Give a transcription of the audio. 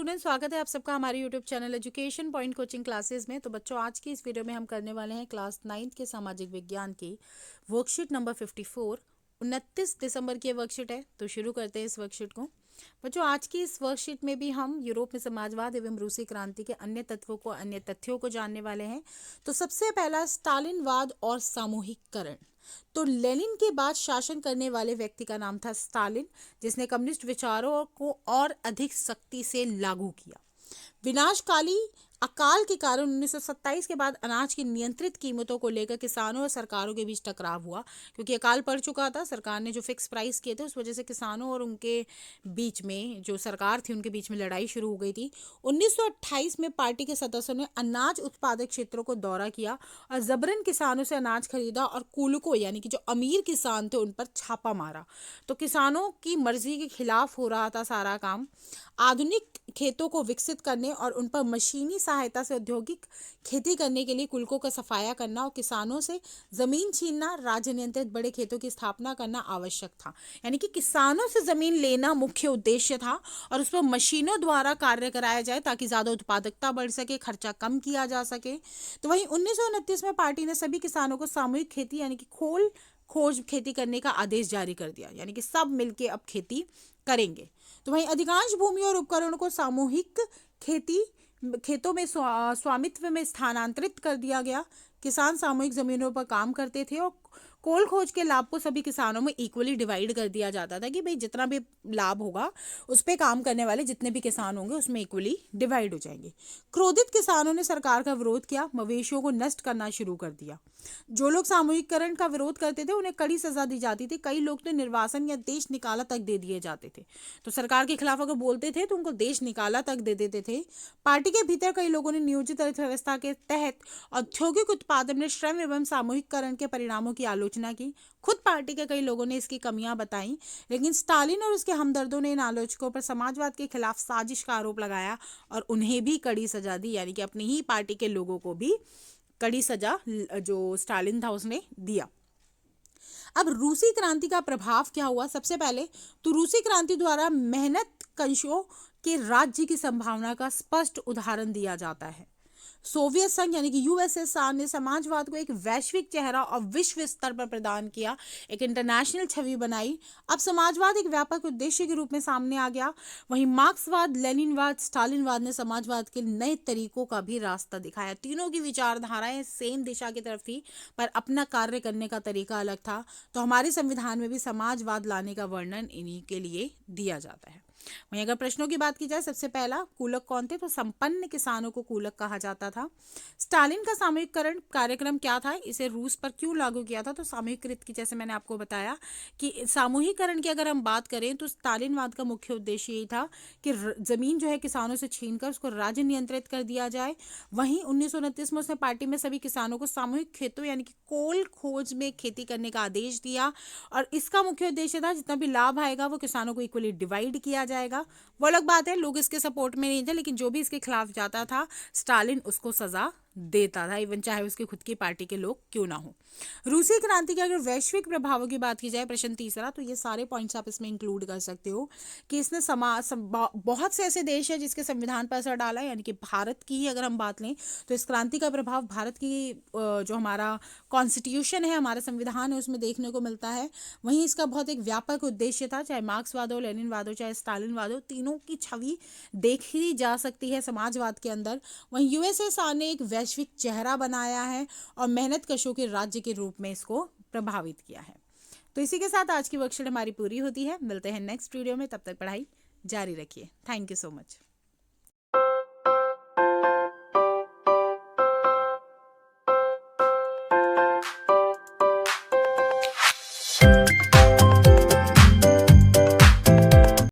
Student, स्वागत है आप सबका हमारे YouTube channel education point coaching classes में। तो बच्चों, आज की इस वीडियो में हम करने वाले हैं क्लास 9th के सामाजिक विज्ञान की वर्कशीट नंबर 54। 29 दिसंबर की वर्कशीट है, तो शुरू करते हैं इस वर्कशीट को। बच्चों, आज की इस वर्कशीट में भी हम यूरोप में समाजवाद एवं रूसी क्रांति के अन्य तथ्यों को जानने वाले हैं। तो सबसे पहला, स्टालिनवाद और सामूहिककरण। तो लेनिन के बाद शासन करने वाले व्यक्ति का नाम था स्टालिन, जिसने कम्युनिस्ट विचारों को और अधिक सख्ती से लागू किया। विनाशकाली अकाल के कारण 1927 के बाद अनाज की नियंत्रित कीमतों को लेकर किसानों और सरकारों के बीच टकराव हुआ, क्योंकि अकाल पड़ चुका था। सरकार ने जो फिक्स प्राइस किए थे, उस वजह से किसानों और उनके बीच में, जो सरकार थी उनके बीच में लड़ाई शुरू हो गई थी। 1928 में पार्टी के सदस्यों ने अनाज उत्पादक क्षेत्रों को दौरा किया और जबरन किसानों से अनाज खरीदा और कुलकों यानी कि जो अमीर किसान थे उन पर छापा मारा। तो किसानों की मर्जी के खिलाफ हो रहा था सारा काम। आधुनिक खेतों को विकसित करने और उन पर मशीनी सहायता से औद्योगिक खेती करने के लिए कुलकों का सफाया करना और किसानों से जमीन छीनना, राज्य नियंत्रित बड़े खेतों की स्थापना करना आवश्यक था। यानी कि किसानों से जमीन लेना मुख्य उद्देश्य था और उस पर मशीनों द्वारा कार्य कराया जाए ताकि ज्यादा उत्पादकता बढ़ सके, खर्चा कम किया जा सके। तो वहीं 1929 में पार्टी ने सभी किसानों को सामूहिक खेती यानी कि खोज खेती करने का आदेश जारी कर दिया, यानी कि सब मिलके अब खेती करेंगे। तो वहीं अधिकांश भूमि और उपकरणों को सामूहिक खेतों में स्वामित्व में स्थानांतरित कर दिया गया। किसान सामूहिक जमीनों पर काम करते थे और कोल खोज के लाभ को सभी किसानों में इक्वली डिवाइड कर दिया जाता था कि भाई जितना भी लाभ होगा उस पे काम करने वाले जितने भी किसान होंगे उसमें इक्वली डिवाइड हो जाएंगे। क्रोधित किसानों ने सरकार का विरोध किया, मवेशियों को नष्ट करना शुरू कर दिया। जो लोग सामूहिककरण का विरोध करते थे उन्हें कड़ी सजा दी जाती थी। कई लोग तो निर्वासन या देश निकाला तक दे दिए जाते थे। तो सरकार के खिलाफ अगर बोलते थे तो उनको देश निकाला तक दे देते थे। पार्टी के भीतर कई लोगों ने नियोजित अर्थव्यवस्था के तहत औद्योगिक उत्पादन में श्रम एवं सामूहिककरण के परिणामों की आलोचना की। खुद पार्टी के कई लोगों ने इसकी कमियां बताई, लेकिन स्टालिन और उसके हमदर्दों ने इन आलोचकों पर समाजवाद के खिलाफ साजिश का आरोप लगाया और उन्हें भी कड़ी सजा दी, यानी कि अपनी ही पार्टी के लोगों को भी कड़ी सजा जो स्टालिन था उसने दिया। अब रूसी क्रांति का प्रभाव क्या हुआ? सबसे पहले तो रूसी क्रांति द्वारा मेहनत कशों के राज्य की संभावना का स्पष्ट उदाहरण दिया जाता है। सोवियत संघ यानी कि यूएसएसआर ने समाजवाद को एक वैश्विक चेहरा और विश्व स्तर पर प्रदान किया, एक इंटरनेशनल छवि बनाई। अब समाजवाद एक व्यापक उद्देश्य के रूप में सामने आ गया। वहीं मार्क्सवाद, लेनिनवाद, स्टालिनवाद ने समाजवाद के नए तरीकों का भी रास्ता दिखाया। तीनों की विचारधाराएं सेम दिशा की तरफ थी, पर अपना कार्य करने का तरीका अलग था। तो हमारे संविधान में भी समाजवाद लाने का वर्णन इन्हीं के लिए दिया जाता है। वहीं अगर प्रश्नों की बात की जाए, सबसे पहला कूलक कौन थे? तो संपन्न किसानों को कूलक कहा जाता था। स्टालिन का सामूहिककरण कार्यक्रम क्या था? इसे रूस पर क्यों लागू किया था? तो सामूहिकृत की, जैसे मैंने आपको बताया कि सामूहिकरण की अगर हम बात करें तो स्टालिनवाद का मुख्य उद्देश्य यही था कि जमीन जो है किसानों से छीनकर उसको राज्य नियंत्रित कर दिया जाए। वहीं 1929 में उसने पार्टी में सभी किसानों को सामूहिक खेतों यानी कि कोल खोज में खेती करने का आदेश दिया और इसका मुख्य उद्देश्य था जितना भी लाभ आएगा वो किसानों को इक्वली डिवाइड किया जाएगा। वो अलग बात है, लोग इसके सपोर्ट में नहीं थे, लेकिन जो भी इसके खिलाफ जाता था स्टालिन उसको सजा देता था, इवन चाहे उसकी खुद की पार्टी के लोग क्यों ना हो। रूसी क्रांति के अगर वैश्विक प्रभावों की बात की जाए, प्रश्न तीसरा, तो ये सारे पॉइंट्स आप इसमें इंक्लूड कर सकते हो कि इसने बहुत से ऐसे देश है जिसके संविधान पर असर डाला है। यानी कि भारत की ही अगर हम बात लें तो इस क्रांति का प्रभाव भारत की जो हमारा कॉन्स्टिट्यूशन है, हमारा संविधान है, उसमें देखने को मिलता है। वहीं इसका बहुत एक व्यापक उद्देश्य था, चाहे मार्क्सवाद हो, लेनिनवाद हो, चाहे स्टालिनवाद हो, तीनों की छवि देखी जा सकती है समाजवाद के अंदर। वहीं यूएसएसआर ने एक वैश्विक चेहरा बनाया है और मेहनत कशों के राज्य के रूप में इसको प्रभावित किया है। तो इसी के साथ आज की वर्कशीट हमारी पूरी होती है। मिलते हैं नेक्स्ट वीडियो में, तब तक पढ़ाई जारी रखिए। Thank you so much.